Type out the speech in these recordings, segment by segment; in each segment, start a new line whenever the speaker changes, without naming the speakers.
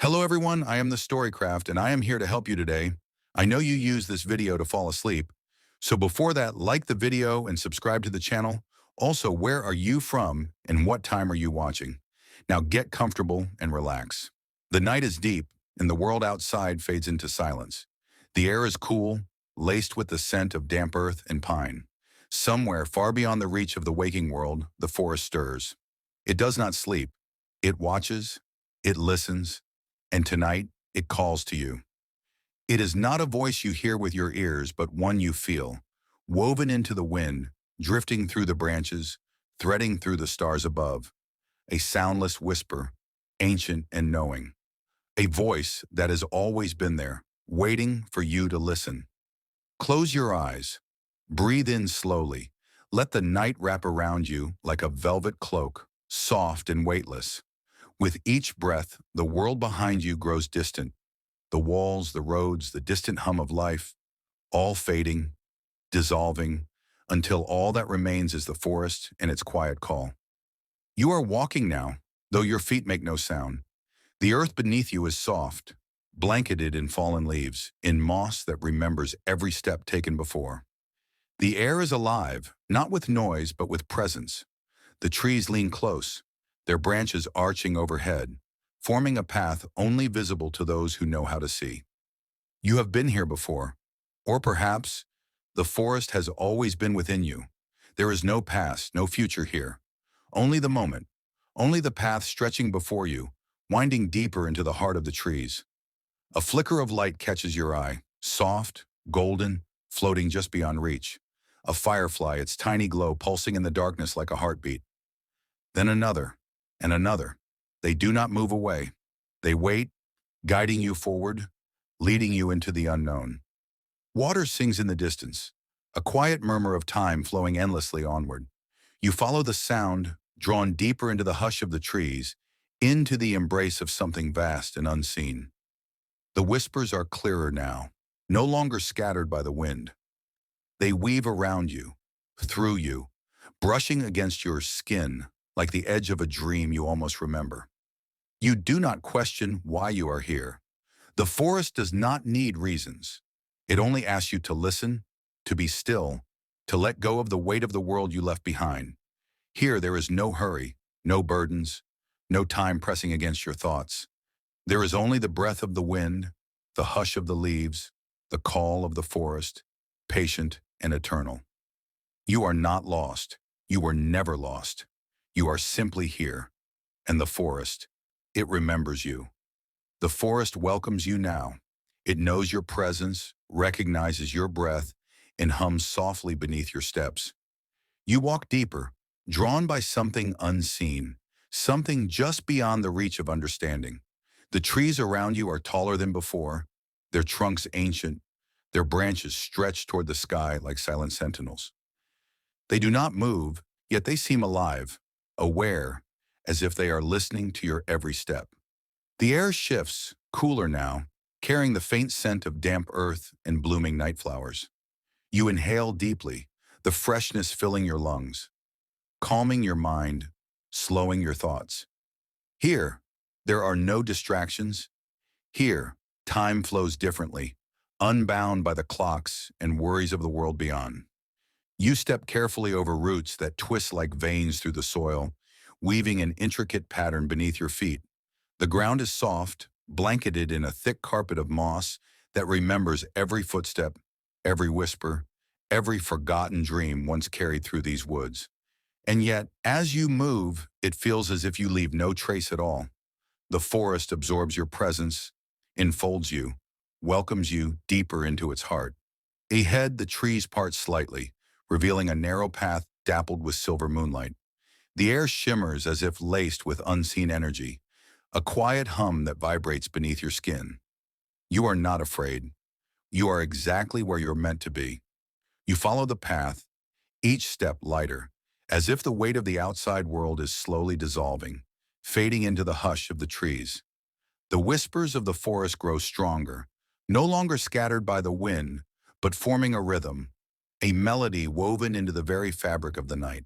Hello everyone, I am the Storycraft and I am here to help you today. I know you use this video to fall asleep. So before that, like the video and subscribe to the channel. Also, where are you from and what time are you watching? Now get comfortable and relax. The night is deep and the world outside fades into silence. The air is cool, laced with the scent of damp earth and pine. Somewhere far beyond the reach of the waking world, the forest stirs. It does not sleep. It watches, it listens, and tonight, it calls to you. It is not a voice you hear with your ears, but one you feel, woven into the wind, drifting through the branches, threading through the stars above. A soundless whisper, ancient and knowing. A voice that has always been there, waiting for you to listen. Close your eyes. Breathe in slowly. Let the night wrap around you like a velvet cloak, soft and weightless. With each breath, the world behind you grows distant. The walls, the roads, the distant hum of life, all fading, dissolving, until all that remains is the forest and its quiet call. You are walking now, though your feet make no sound. The earth beneath you is soft, blanketed in fallen leaves, in moss that remembers every step taken before. The air is alive, not with noise, but with presence. The trees lean close, their branches arching overhead, forming a path only visible to those who know how to see. You have been here before, or perhaps the forest has always been within you. There is no past, no future here. Only the moment, only the path stretching before you, winding deeper into the heart of the trees. A flicker of light catches your eye, soft, golden, floating just beyond reach. A firefly, its tiny glow pulsing in the darkness like a heartbeat. Then another, and another. They do not move away. They wait, guiding you forward, leading you into the unknown. Water sings in the distance, a quiet murmur of time flowing endlessly onward. You follow the sound, drawn deeper into the hush of the trees, into the embrace of something vast and unseen. The whispers are clearer now, no longer scattered by the wind. They weave around you, through you, brushing against your skin like the edge of a dream you almost remember. You do not question why you are here. The forest does not need reasons. It only asks you to listen, to be still, to let go of the weight of the world you left behind. Here there is no hurry, no burdens, no time pressing against your thoughts. There is only the breath of the wind, the hush of the leaves, the call of the forest, patient and eternal. You are not lost. You were never lost. You are simply here. And the forest, it remembers you. The forest welcomes you now. It knows your presence, recognizes your breath, and hums softly beneath your steps. You walk deeper, drawn by something unseen, something just beyond the reach of understanding. The trees around you are taller than before, their trunks ancient, their branches stretched toward the sky like silent sentinels. They do not move, yet they seem alive, aware, as if they are listening to your every step. The air shifts, cooler now, carrying the faint scent of damp earth and blooming night flowers. You inhale deeply, the freshness filling your lungs, calming your mind, slowing your thoughts. Here, there are no distractions. Here, time flows differently, unbound by the clocks and worries of the world beyond. You step carefully over roots that twist like veins through the soil, weaving an intricate pattern beneath your feet. The ground is soft, blanketed in a thick carpet of moss that remembers every footstep, every whisper, every forgotten dream once carried through these woods. And yet, as you move, it feels as if you leave no trace at all. The forest absorbs your presence, enfolds you, welcomes you deeper into its heart. Ahead, the trees part slightly, revealing a narrow path dappled with silver moonlight. The air shimmers as if laced with unseen energy, a quiet hum that vibrates beneath your skin. You are not afraid. You are exactly where you're meant to be. You follow the path, each step lighter, as if the weight of the outside world is slowly dissolving, fading into the hush of the trees. The whispers of the forest grow stronger, no longer scattered by the wind, but forming a rhythm, a melody woven into the very fabric of the night.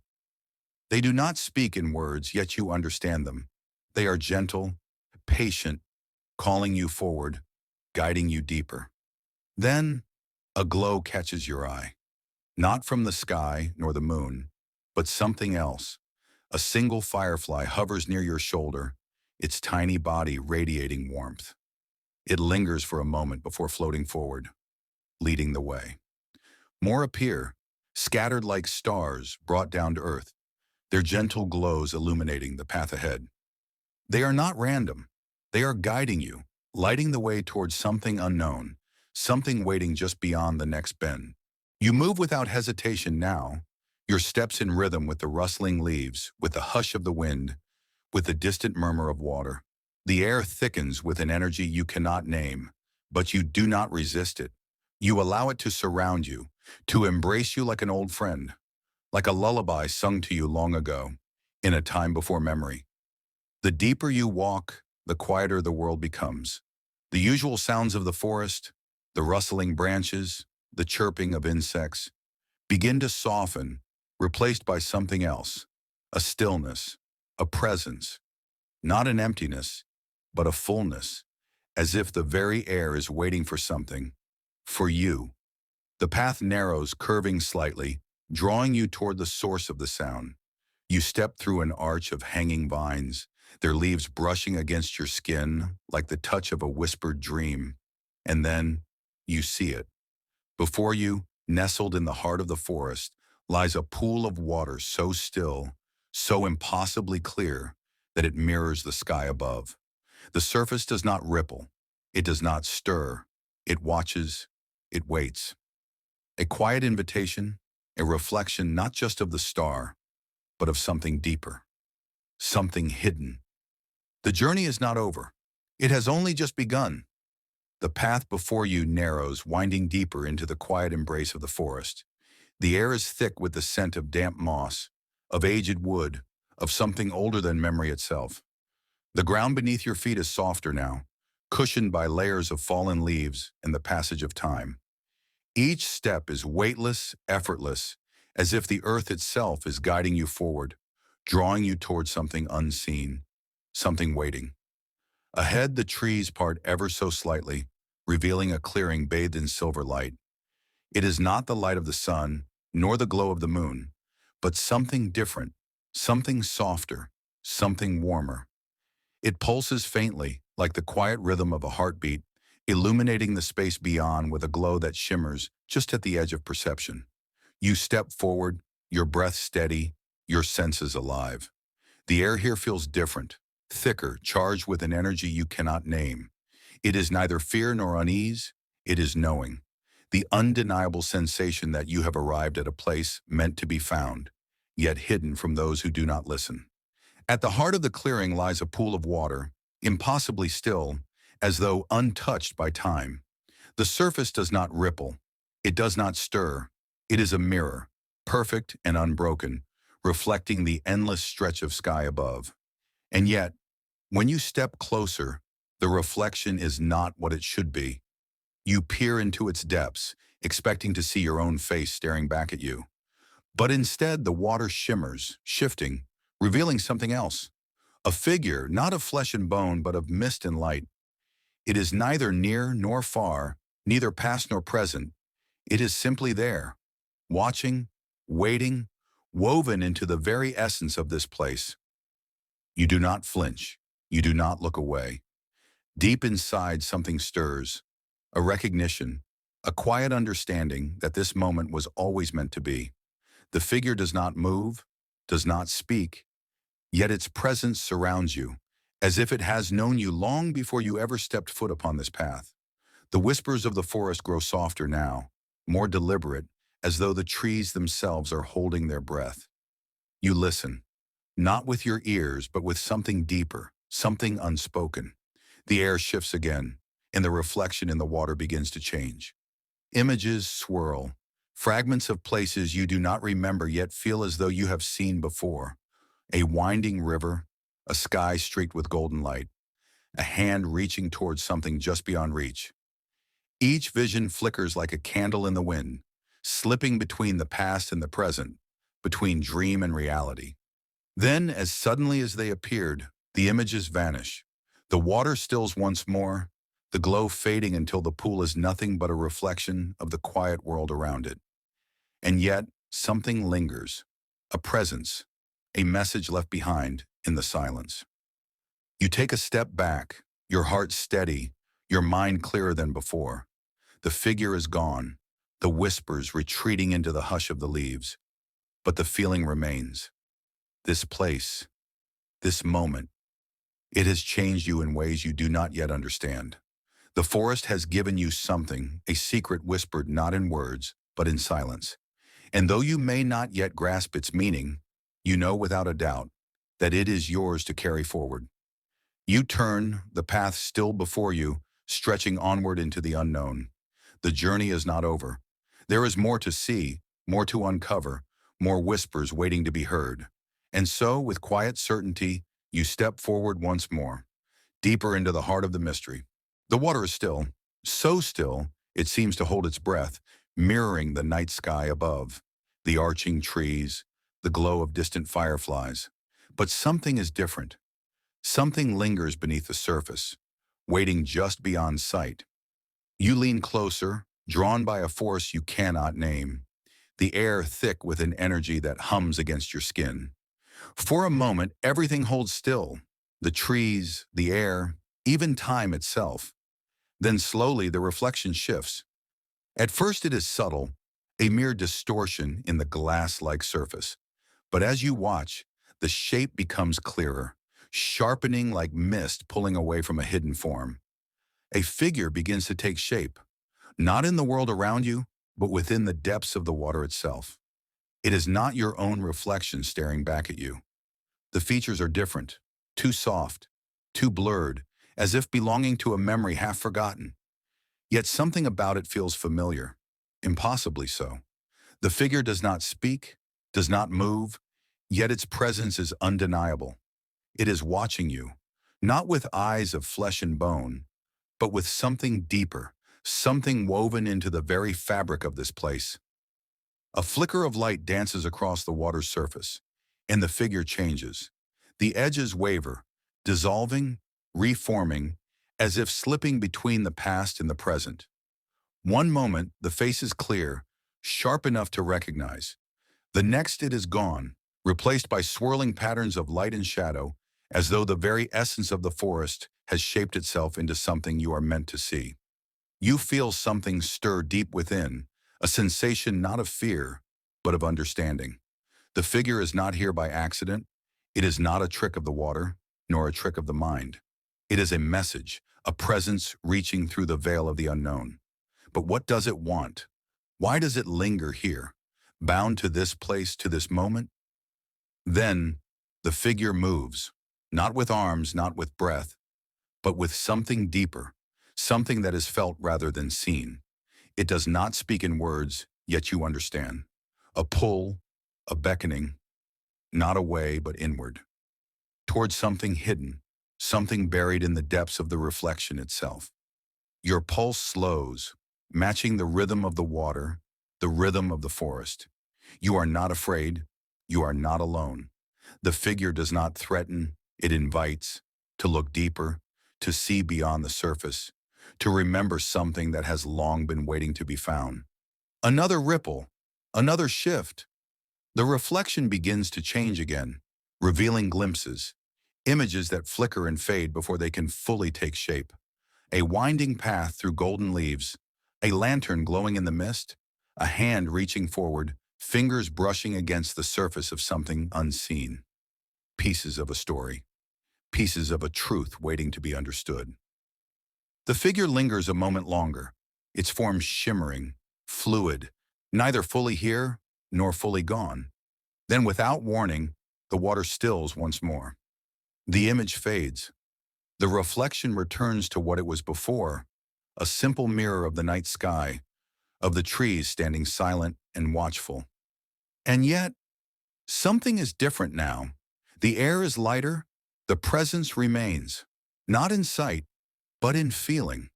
They do not speak in words, yet you understand them. They are gentle, patient, calling you forward, guiding you deeper. Then, a glow catches your eye, not from the sky nor the moon, but something else. A single firefly hovers near your shoulder, its tiny body radiating warmth. It lingers for a moment before floating forward, leading the way. More appear, scattered like stars brought down to earth, their gentle glows illuminating the path ahead. They are not random. They are guiding you, lighting the way towards something unknown, something waiting just beyond the next bend. You move without hesitation now, your steps in rhythm with the rustling leaves, with the hush of the wind, with the distant murmur of water. The air thickens with an energy you cannot name, but you do not resist it. You allow it to surround you, to embrace you like an old friend, like a lullaby sung to you long ago, in a time before memory. The deeper you walk, the quieter the world becomes. The usual sounds of the forest, the rustling branches, the chirping of insects, begin to soften, replaced by something else, a stillness, a presence, not an emptiness, but a fullness, as if the very air is waiting for something, for you. The path narrows, curving slightly, drawing you toward the source of the sound. You step through an arch of hanging vines, their leaves brushing against your skin like the touch of a whispered dream. And then you see it. Before you, nestled in the heart of the forest, lies a pool of water so still, so impossibly clear, that it mirrors the sky above. The surface does not ripple. It does not stir. It watches. It waits. A quiet invitation, a reflection not just of the star, but of something deeper, something hidden. The journey is not over. It has only just begun. The path before you narrows, winding deeper into the quiet embrace of the forest. The air is thick with the scent of damp moss, of aged wood, of something older than memory itself. The ground beneath your feet is softer now, cushioned by layers of fallen leaves and the passage of time. Each step is weightless, effortless, as if the earth itself is guiding you forward, drawing you towards something unseen, something waiting. Ahead, the trees part ever so slightly, revealing a clearing bathed in silver light. It is not the light of the sun, nor the glow of the moon, but something different, something softer, something warmer. It pulses faintly, like the quiet rhythm of a heartbeat, illuminating the space beyond with a glow that shimmers just at the edge of perception. You step forward, your breath steady, your senses alive. The air here feels different, thicker, charged with an energy you cannot name. It is neither fear nor unease, it is knowing. The undeniable sensation that you have arrived at a place meant to be found, yet hidden from those who do not listen. At the heart of the clearing lies a pool of water, impossibly still, as though untouched by time. The surface does not ripple. It does not stir. It is a mirror, perfect and unbroken, reflecting the endless stretch of sky above. And yet, when you step closer, the reflection is not what it should be. You peer into its depths, expecting to see your own face staring back at you. But instead, the water shimmers, shifting, revealing something else. A figure, not of flesh and bone, but of mist and light. It is neither near nor far, neither past nor present. It is simply there, watching, waiting, woven into the very essence of this place. You do not flinch. You do not look away. Deep inside, something stirs, a recognition, a quiet understanding that this moment was always meant to be. The figure does not move, does not speak, yet its presence surrounds you, as if it has known you long before you ever stepped foot upon this path. The whispers of the forest grow softer now, more deliberate, as though the trees themselves are holding their breath. You listen, not with your ears, but with something deeper, something unspoken. The air shifts again, and the reflection in the water begins to change. Images swirl, fragments of places you do not remember yet feel as though you have seen before. A winding river, a sky streaked with golden light, a hand reaching towards something just beyond reach. Each vision flickers like a candle in the wind, slipping between the past and the present, between dream and reality. Then, as suddenly as they appeared, the images vanish. The water stills once more, the glow fading until the pool is nothing but a reflection of the quiet world around it. And yet, something lingers, a presence, a message left behind in the silence. You take a step back, your heart steady, your mind clearer than before. The figure is gone, the whispers retreating into the hush of the leaves. But the feeling remains. This place, this moment, it has changed you in ways you do not yet understand. The forest has given you something, a secret whispered not in words, but in silence. And though you may not yet grasp its meaning, you know without a doubt that it is yours to carry forward. You turn, the path still before you, stretching onward into the unknown. The journey is not over. There is more to see, more to uncover, more whispers waiting to be heard. And so, with quiet certainty, you step forward once more, deeper into the heart of the mystery. The water is still, so still, it seems to hold its breath, mirroring the night sky above, the arching trees, the glow of distant fireflies. But something is different. Something lingers beneath the surface, waiting just beyond sight. You lean closer, drawn by a force you cannot name, the air thick with an energy that hums against your skin. For a moment, everything holds still, the trees, the air, even time itself. Then slowly the reflection shifts. At first it is subtle, a mere distortion in the glass-like surface. But as you watch, the shape becomes clearer, sharpening like mist pulling away from a hidden form. A figure begins to take shape, not in the world around you, but within the depths of the water itself. It is not your own reflection staring back at you. The features are different, too soft, too blurred, as if belonging to a memory half forgotten. Yet something about it feels familiar, impossibly so. The figure does not speak, does not move, yet its presence is undeniable. It is watching you, not with eyes of flesh and bone, but with something deeper, something woven into the very fabric of this place. A flicker of light dances across the water's surface, and the figure changes. The edges waver, dissolving, reforming, as if slipping between the past and the present. One moment, the face is clear, sharp enough to recognize. The next, it is gone, replaced by swirling patterns of light and shadow, as though the very essence of the forest has shaped itself into something you are meant to see. You feel something stir deep within, a sensation not of fear, but of understanding. The figure is not here by accident. It is not a trick of the water, nor a trick of the mind. It is a message, a presence reaching through the veil of the unknown. But what does it want? Why does it linger here, bound to this place, to this moment? Then, the figure moves, not with arms, not with breath, but with something deeper, something that is felt rather than seen. It does not speak in words, yet you understand. A pull, a beckoning, not away but inward, towards something hidden, something buried in the depths of the reflection itself. Your pulse slows, matching the rhythm of the water, the rhythm of the forest. You are not afraid, you are not alone. The figure does not threaten, it invites to look deeper, to see beyond the surface, to remember something that has long been waiting to be found. Another ripple, another shift. The reflection begins to change again, revealing glimpses, images that flicker and fade before they can fully take shape. A winding path through golden leaves, a lantern glowing in the mist, a hand reaching forward, fingers brushing against the surface of something unseen. Pieces of a story, pieces of a truth waiting to be understood. The figure lingers a moment longer, its form shimmering, fluid, neither fully here nor fully gone. Then, without warning, the water stills once more. The image fades. The reflection returns to what it was before, a simple mirror of the night sky, of the trees standing silent and watchful. And yet, something is different now. The air is lighter, the presence remains, not in sight, but in feeling.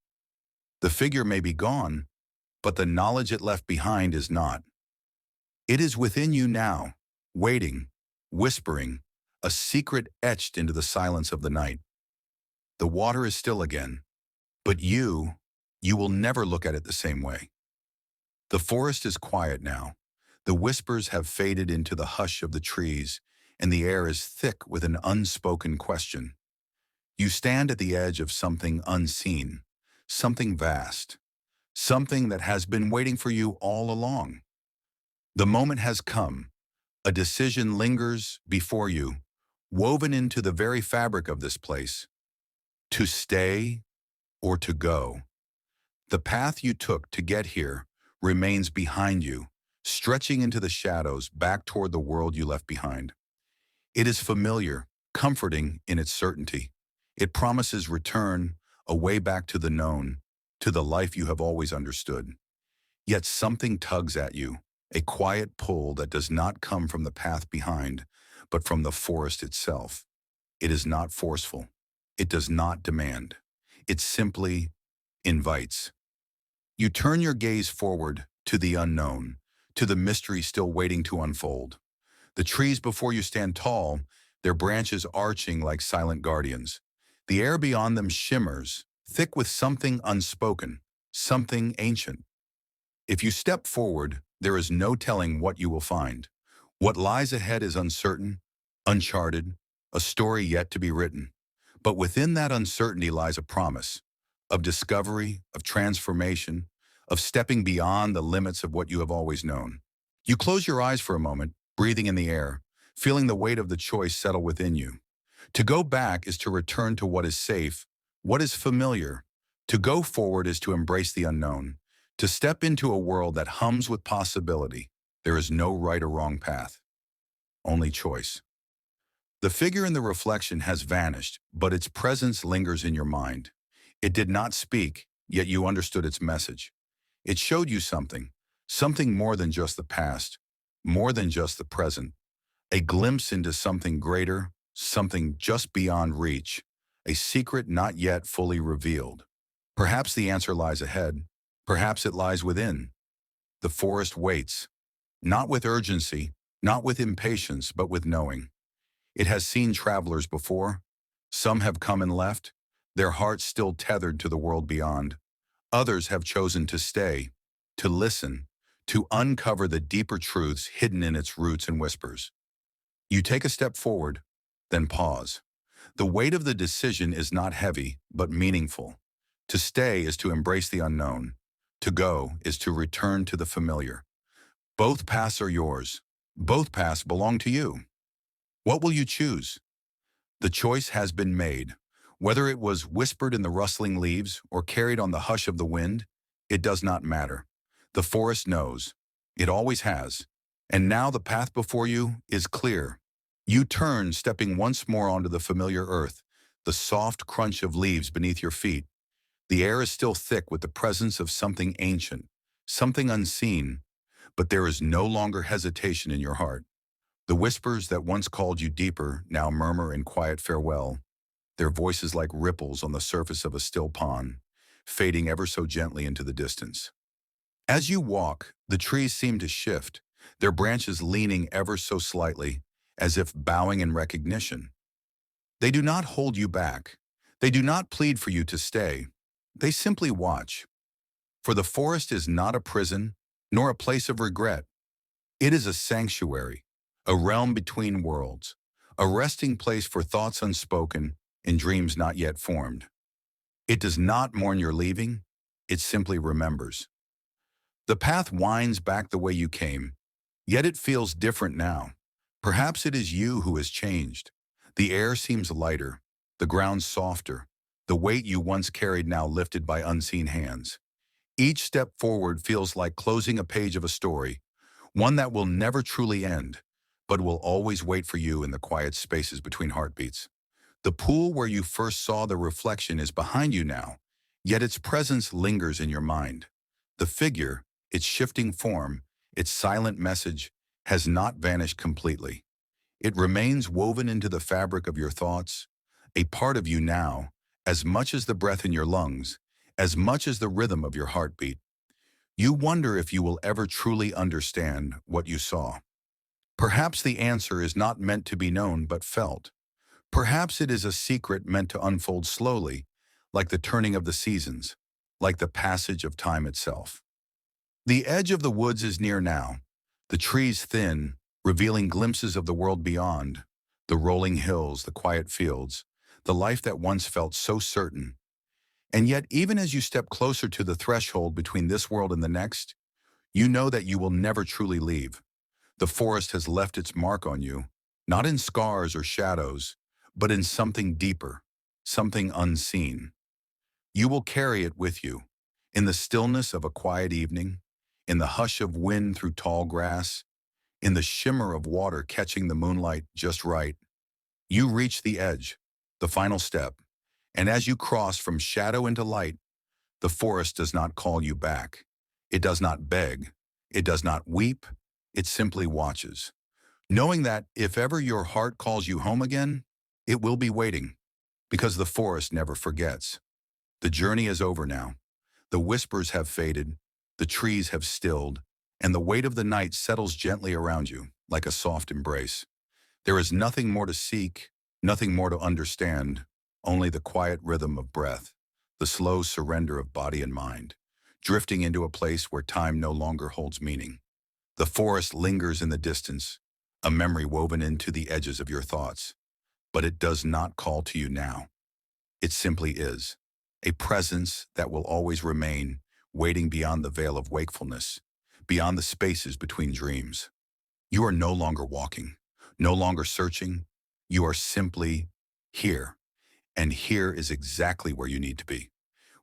The figure may be gone, but the knowledge it left behind is not. It is within you now, waiting, whispering, a secret etched into the silence of the night. The water is still again. But you will never look at it the same way. The forest is quiet now. The whispers have faded into the hush of the trees, and the air is thick with an unspoken question. You stand at the edge of something unseen, something vast, something that has been waiting for you all along. The moment has come. A decision lingers before you, woven into the very fabric of this place. To stay or to go. The path you took to get here remains behind you, stretching into the shadows back toward the world you left behind. It is familiar, comforting in its certainty. It promises return, a way back to the known, to the life you have always understood. Yet something tugs at you, a quiet pull that does not come from the path behind, but from the forest itself. It is not forceful. It does not demand. It simply invites. You turn your gaze forward to the unknown, to the mystery still waiting to unfold. The trees before you stand tall, their branches arching like silent guardians. The air beyond them shimmers, thick with something unspoken, something ancient. If you step forward, there is no telling what you will find. What lies ahead is uncertain, uncharted, a story yet to be written. But within that uncertainty lies a promise of discovery, of transformation, of stepping beyond the limits of what you have always known. You close your eyes for a moment, breathing in the air, feeling the weight of the choice settle within you. To go back is to return to what is safe, what is familiar. To go forward is to embrace the unknown, to step into a world that hums with possibility. There is no right or wrong path, only choice. The figure in the reflection has vanished, but its presence lingers in your mind. It did not speak, yet you understood its message. It showed you something, something more than just the past, more than just the present, a glimpse into something greater, something just beyond reach, a secret not yet fully revealed. Perhaps the answer lies ahead, perhaps it lies within. The forest waits, not with urgency, not with impatience, but with knowing. It has seen travelers before. Some have come and left, their hearts still tethered to the world beyond. Others have chosen to stay, to listen, to uncover the deeper truths hidden in its roots and whispers. You take a step forward, then pause. The weight of the decision is not heavy, but meaningful. To stay is to embrace the unknown. To go is to return to the familiar. Both paths are yours. Both paths belong to you. What will you choose? The choice has been made. Whether it was whispered in the rustling leaves or carried on the hush of the wind, it does not matter. The forest knows. It always has. And now the path before you is clear. You turn, stepping once more onto the familiar earth, the soft crunch of leaves beneath your feet. The air is still thick with the presence of something ancient, something unseen, but there is no longer hesitation in your heart. The whispers that once called you deeper now murmur in quiet farewell, their voices like ripples on the surface of a still pond, fading ever so gently into the distance. As you walk, the trees seem to shift, their branches leaning ever so slightly, as if bowing in recognition. They do not hold you back. They do not plead for you to stay. They simply watch. For the forest is not a prison, nor a place of regret. It is a sanctuary, a realm between worlds, a resting place for thoughts unspoken and dreams not yet formed. It does not mourn your leaving, it simply remembers. The path winds back the way you came, yet it feels different now. Perhaps it is you who has changed. The air seems lighter, the ground softer, the weight you once carried now lifted by unseen hands. Each step forward feels like closing a page of a story, one that will never truly end, but will always wait for you in the quiet spaces between heartbeats. The pool where you first saw the reflection is behind you now, yet its presence lingers in your mind. The figure, its shifting form, its silent message, has not vanished completely. It remains woven into the fabric of your thoughts, a part of you now, as much as the breath in your lungs, as much as the rhythm of your heartbeat. You wonder if you will ever truly understand what you saw. Perhaps the answer is not meant to be known but felt. Perhaps it is a secret meant to unfold slowly, like the turning of the seasons, like the passage of time itself. The edge of the woods is near now, the trees thin, revealing glimpses of the world beyond, the rolling hills, the quiet fields, the life that once felt so certain. And yet, even as you step closer to the threshold between this world and the next, you know that you will never truly leave. The forest has left its mark on you, not in scars or shadows, but in something deeper, something unseen. You will carry it with you, in the stillness of a quiet evening, in the hush of wind through tall grass, in the shimmer of water catching the moonlight just right. You reach the edge, the final step, and as you cross from shadow into light, the forest does not call you back. It does not beg. It does not weep. It simply watches, knowing that if ever your heart calls you home again, it will be waiting, because the forest never forgets. The journey is over now. The whispers have faded, the trees have stilled, and the weight of the night settles gently around you, like a soft embrace. There is nothing more to seek, nothing more to understand, only the quiet rhythm of breath, the slow surrender of body and mind, drifting into a place where time no longer holds meaning. The forest lingers in the distance, a memory woven into the edges of your thoughts, but it does not call to you now. It simply is, a presence that will always remain, waiting beyond the veil of wakefulness, beyond the spaces between dreams. You are no longer walking, no longer searching. You are simply here, and here is exactly where you need to be.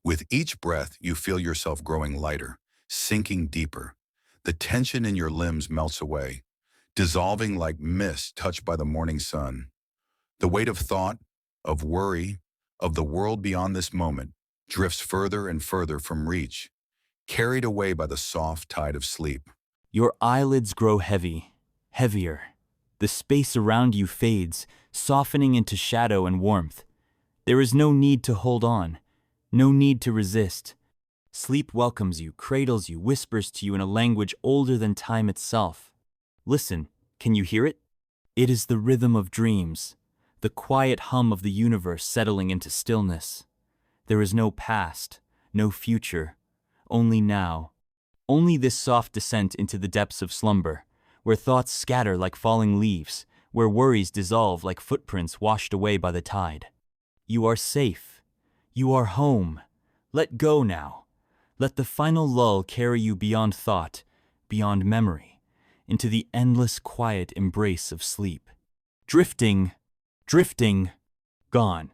With each breath, you feel yourself growing lighter, sinking deeper. The tension in your limbs melts away, dissolving like mist touched by the morning sun. The weight of thought, of worry, of the world beyond this moment drifts further and further from reach, carried away by the soft tide of sleep.
Your eyelids grow heavy, heavier. The space around you fades, softening into shadow and warmth. There is no need to hold on, no need to resist. Sleep welcomes you, cradles you, whispers to you in a language older than time itself. Listen, can you hear it? It is the rhythm of dreams, the quiet hum of the universe settling into stillness. There is no past, no future, only now. Only this soft descent into the depths of slumber, where thoughts scatter like falling leaves, where worries dissolve like footprints washed away by the tide. You are safe. You are home. Let go now. Let the final lull carry you beyond thought, beyond memory, into the endless quiet embrace of sleep. Drifting, drifting, gone.